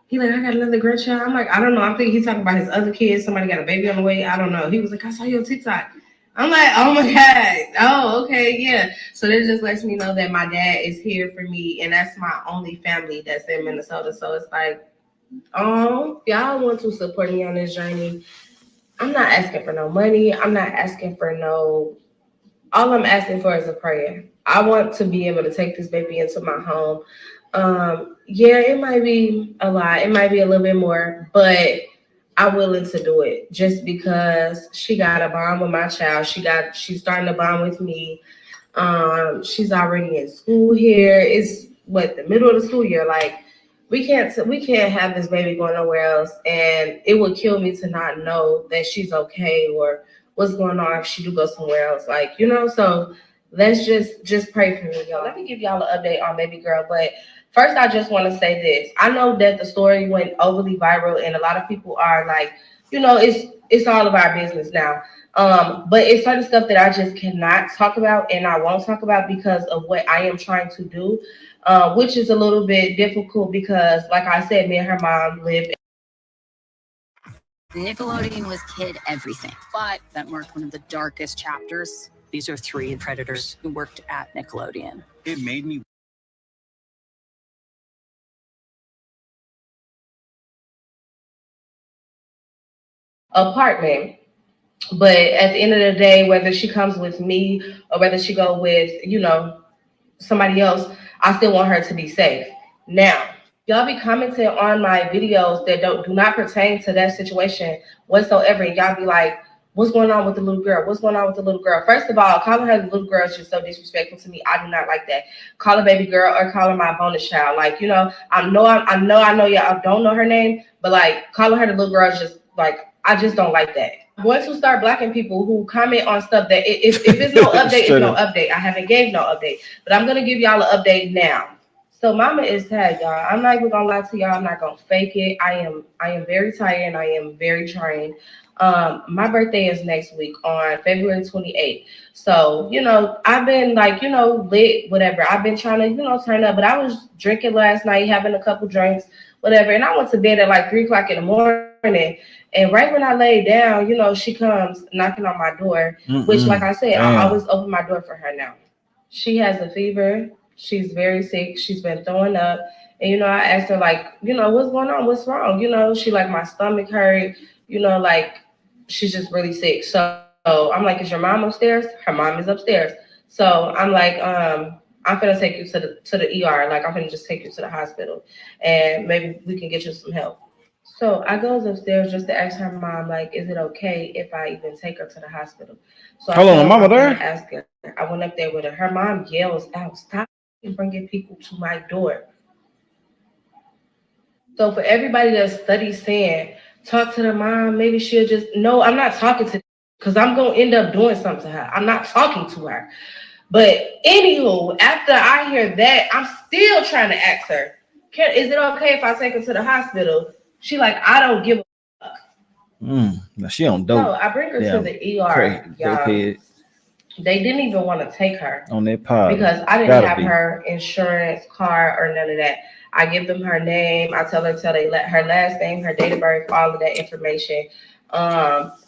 He like, I got another grandchild. I'm like, I don't know. I'm thinking he's talking about his other kids. Somebody got a baby on the way. I don't know. He was like, I saw you on TikTok. I'm like, oh my God. Oh, okay, yeah. So that just lets me know that my dad is here for me, and that's my only family that's in Minnesota. So it's like, oh, y'all want to support me on this journey. I'm not asking for no money. I'm not asking for no. All I'm asking for is a prayer. I want to be able to take this baby into my home. Yeah, it might be a lot. It might be a little bit more, but I'm willing to do it just because she got a bond with my child. She's starting to bond with me. She's already in school here. It's what, the middle of the school year. Like, we can't have this baby going nowhere else, and it would kill me to not know that she's okay or what's going on if she do go somewhere else. Like, so let's just pray for me, y'all. Let me give y'all an update on baby girl, but first I just want to say this. I know that the story went overly viral, and a lot of people are like, it's all of our business now. But it's certain stuff that I just cannot talk about and I won't talk about because of what I am trying to do, which is a little bit difficult because, like I said, me and her mom live. Nickelodeon was kid everything, but that marked one of the darkest chapters. These are 3 predators who worked at Nickelodeon. It made me Apartment. But at the end of the day, whether she comes with me or whether she go with, somebody else, I still want her to be safe. Now, y'all be commenting on my videos that do not pertain to that situation whatsoever. And y'all be like, what's going on with the little girl? What's going on with the little girl? First of all, calling her the little girl is just so disrespectful to me. I do not like that. Call her baby girl or call her my bonus child. Like, I know y'all don't know her name, but like calling her the little girl is just like, I just don't like that. I'm going to start blocking people who comment on stuff that if it's no update, it's no update. I haven't gave no update, but I'm gonna give y'all an update now. So mama is tired, y'all. I'm not even gonna lie to y'all. I'm not gonna fake it. I am very tired and I am very drained. My birthday is next week on February 28th. So, I've been like, lit, whatever. I've been trying to, turn up, but I was drinking last night, having a couple drinks, whatever. And I went to bed at like 3 o'clock in the morning. And right when I lay down, she comes knocking on my door, which, like I said, I always open my door for her now. She has a fever. She's very sick. She's been throwing up. And, I asked her, like, what's going on? What's wrong? She like, my stomach hurt, like, she's just really sick. So I'm like, is your mom upstairs? Her mom is upstairs. So I'm like, I'm gonna take you to the ER. Like, I'm gonna just take you to the hospital and maybe we can get you some help. So I goes upstairs just to ask her mom, like, is it okay if I even take her to the hospital? So Hold on, mama there? Ask her. I went up there with her. Her mom yells out, stop bringing people to my door. So for everybody that studies saying, talk to the mom, maybe she'll just, no, I'm not talking to, because I'm going to end up doing something to her. I'm not talking to her. But anywho, after I hear that, I'm still trying to ask her, is it okay if I take her to the hospital? She like, I don't give a fuck. Now she on dope. No, I bring her to the ER. Y'all. They didn't even want to take her on that pod because I didn't have her insurance card or none of that. I give them her name. I tell they let her last name, her date of birth, all of that information.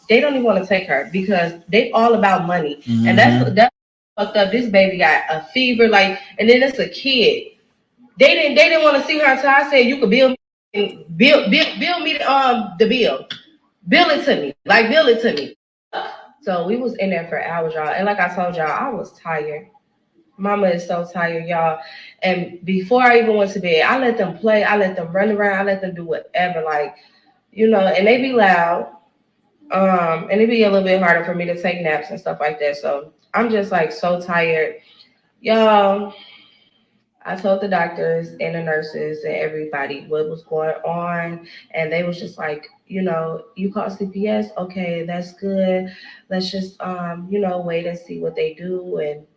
They don't even want to take her because they all about money, and that's fucked up. This baby got a fever, like, and then it's a kid. They didn't want to see her until I said you could bill me the bill. Bill it to me. Like, bill it to me. So we was in there for hours, y'all. And like I told y'all, I was tired. Mama is so tired, y'all. And before I even went to bed, I let them play. I let them run around. I let them do whatever. Like, and they be loud. And it'd be a little bit harder for me to take naps and stuff like that. So I'm just like so tired. Y'all, I told the doctors and the nurses and everybody what was going on. And they was just like, you call CPS. Okay, that's good. Let's just, wait and see what they do. And,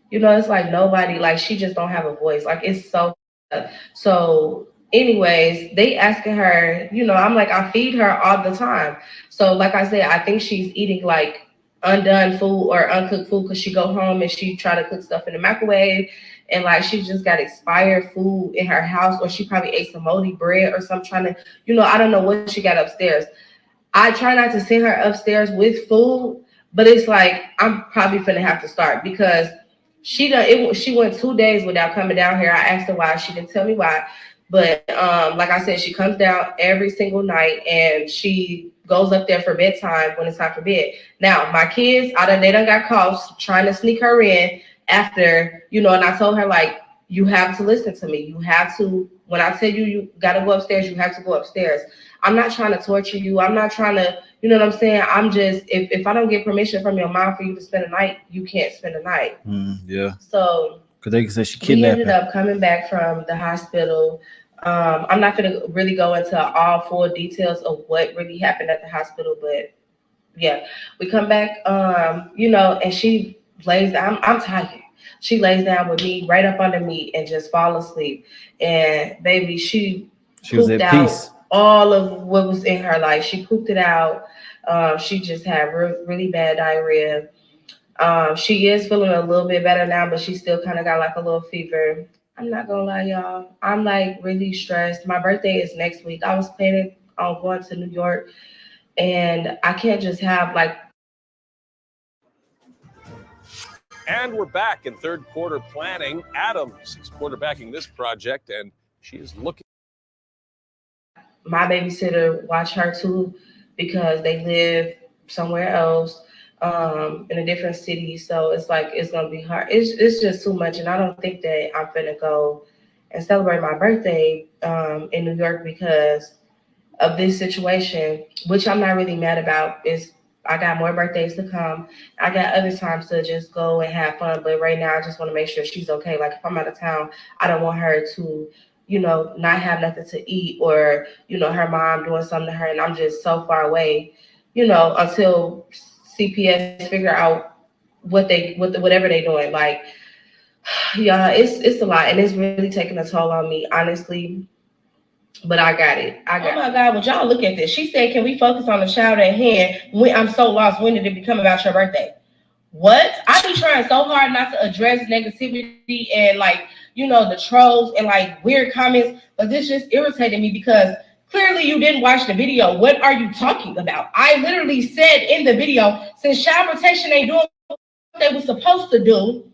it's like nobody, like, she just don't have a voice. Like, it's so anyways, they asking her, I'm like, I feed her all the time. So like I said, I think she's eating like undone food or uncooked food because she go home and she try to cook stuff in the microwave and like she just got expired food in her house, or she probably ate some moldy bread or something, trying to, I don't know what she got upstairs. I try not to send her upstairs with food, but it's like I'm probably gonna have to start, because she went 2 days without coming down here. I asked her why. She didn't tell me why. But like I said, she comes down every single night, and she goes up there for bedtime when it's time for bed. Now, my kids, they done got caught trying to sneak her in after, and I told her, like, you have to listen to me. You have to, when I tell you, you got to go upstairs, you have to go upstairs. I'm not trying to torture you. I'm not trying to, you know what I'm saying? I'm just, if I don't get permission from your mom for you to spend a night, you can't spend a night. Yeah. So, because they can say she we kidnapped ended up coming back from the hospital. I'm not going to really go into all full details of what really happened at the hospital, but yeah, we come back, and she lays down. I'm tired. She lays down with me right up under me and just fall asleep. And baby, she was pooped at out peace. all of what was in her life. She pooped it out. She just had really bad diarrhea. She is feeling a little bit better now, but she still kind of got like a little fever. I'm not gonna lie, y'all. I'm like really stressed. My birthday is next week. I was planning on going to New York, and I can't just have like. And we're back in third quarter planning. Adams is quarterbacking this project, and she is looking. My babysitter watch her too, because they live somewhere else, in a different city. So it's like it's gonna be hard. It's just too much, and I don't think that I'm gonna go and celebrate my birthday in New York because of this situation, which I'm not really mad about. Is I got more birthdays to come. I got other times to just go and have fun. But right now, I just want to make sure she's okay. Like if I'm out of town, I don't want her to, not have nothing to eat, or, her mom doing something to her, and I'm just so far away, until CPS figure out whatever they're doing. Like, yeah, it's a lot, and it's really taking a toll on me, honestly. But I got it. Oh my God, would y'all look at this? She said, can we focus on the child at hand? When I'm so lost, when did it become about your birthday? What? I be trying so hard not to address negativity and the trolls and like weird comments, but this just irritated me because clearly you didn't watch the video. What are you talking about? I literally said in the video, since child protection ain't doing what they were supposed to do,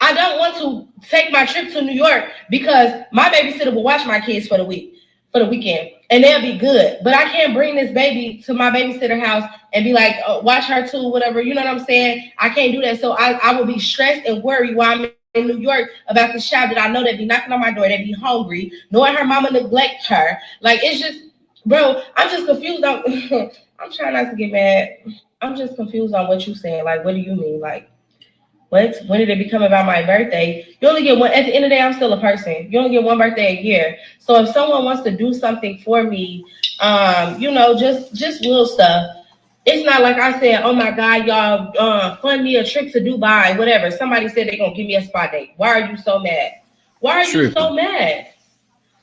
I don't want to take my trip to New York because my babysitter will watch my kids for the weekend, and they'll be good. But I can't bring this baby to my babysitter house and be like, oh, watch her too, whatever. You know what I'm saying? I can't do that. So I will be stressed and worried while I'm in New York about this child that I know that be knocking on my door, that be hungry, knowing her mama neglect her. Like, it's just, bro, I'm just confused on, I'm trying not to get mad. I'm just confused on what you're saying. Like, what do you mean? Like, what? When did it become about my birthday? You only get one. At the end of the day, I'm still a person. You only get one birthday a year. So if someone wants to do something for me, just little stuff. It's not like I said, oh my God, y'all fund me a trip to Dubai, whatever. Somebody said they're gonna give me a spa date. Why are you so mad? Why are you so mad?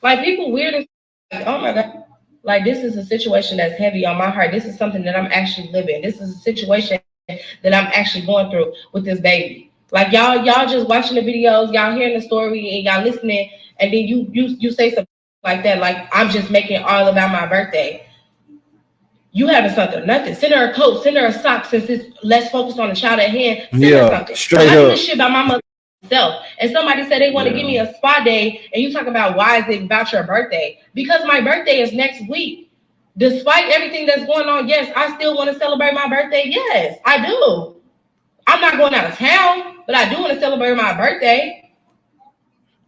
Like, people weird as like, oh my God. Like, this is a situation that's heavy on my heart. This is something that I'm actually living. This is a situation that I'm actually going through with this baby. Like, y'all just watching the videos, y'all hearing the story, and y'all listening, and then you say something like that, like I'm just making it all about my birthday. You haven't something, nothing. Send her a coat, send her a sock, since it's less focused on the child at hand. Send her something. Straight I do up. this shit by my mother self. And somebody said they want to give me a spa day, and you talk about why is it about your birthday? Because my birthday is next week. Despite everything that's going on, yes, I still want to celebrate my birthday. Yes, I do. I'm not going out of town, but I do want to celebrate my birthday.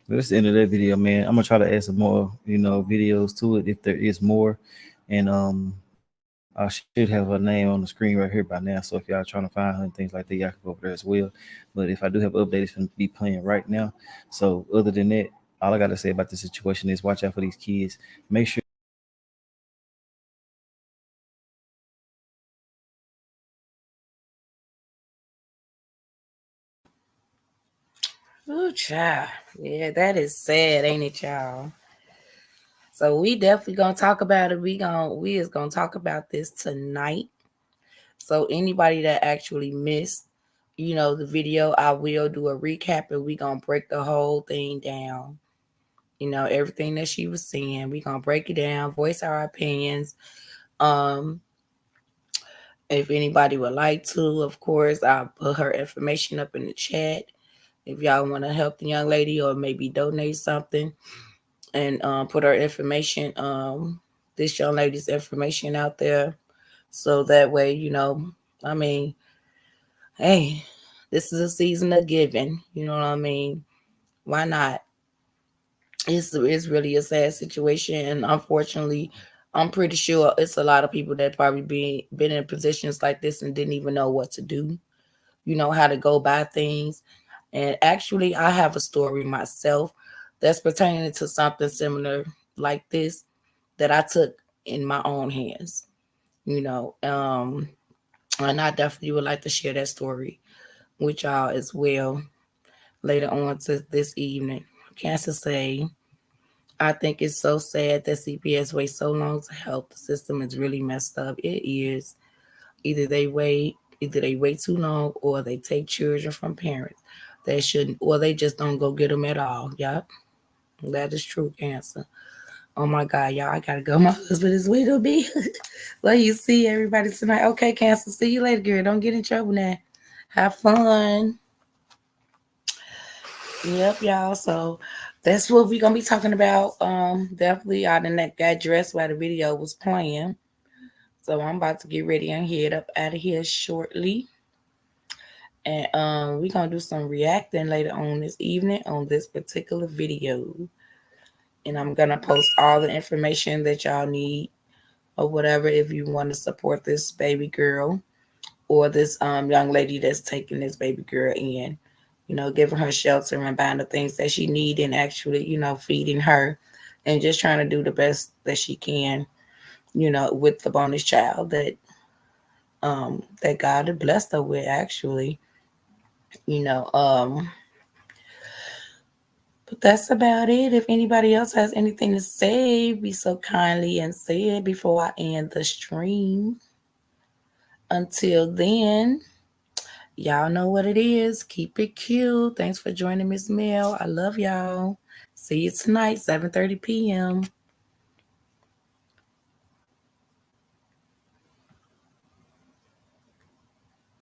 That's the end of that video, man. I'm gonna try to add some more, videos to it if there is more. And I should have her name on the screen right here by now. So if y'all trying to find her and things like that, y'all can go over there as well. But if I do have updates, it's gonna be playing right now. So other than that, all I gotta say about the situation is watch out for these kids. Make sure. Ooh, child. Yeah, that is sad, ain't it, y'all? So we definitely gonna talk about it. We is gonna talk about this tonight. So anybody that actually missed the video, I will do a recap and we're going to break the whole thing down. Everything that she was saying, we're going to break it down, voice our opinions. If anybody would like to, of course, I'll put her information up in the chat. If y'all want to help the young lady or maybe donate something and put her information, this young lady's information out there. So that way, I mean, hey, this is a season of giving. You know what I mean? Why not? It's really a sad situation. And unfortunately, I'm pretty sure it's a lot of people that probably been in positions like this and didn't even know what to do, how to go by things. And actually, I have a story myself that's pertaining to something similar like this that I took in my own hands, and I definitely would like to share that story with y'all as well later on to this evening. Cancer say, I think it's so sad that CPS waits so long to help. The system is really messed up. It is. Either they wait too long, or they take children from parents that shouldn't, or they just don't go get them at all. Yep, that is true, Cancer. Oh my God, y'all, I gotta go. My husband is waiting me. Well, you see everybody tonight. Okay, Cancer, see you later, girl. Don't get in trouble now. Have fun. Yep, y'all. So that's what we're gonna be talking about. Definitely I done got dressed while the video was playing. So I'm about to get ready and head up out of here shortly. And we're gonna do some reacting later on this evening on this particular video. And I'm gonna post all the information that y'all need or whatever if you want to support this baby girl or this young lady that's taking this baby girl in. Giving her shelter and buying the things that she need and actually, feeding her and just trying to do the best that she can, with the bonus child that God had blessed her with actually, but that's about it. If anybody else has anything to say, be so kindly and say it before I end the stream. Until then, y'all know what it is. Keep it cute. Thanks for joining Miss Mel. I love y'all. See you tonight, 7:30 p.m.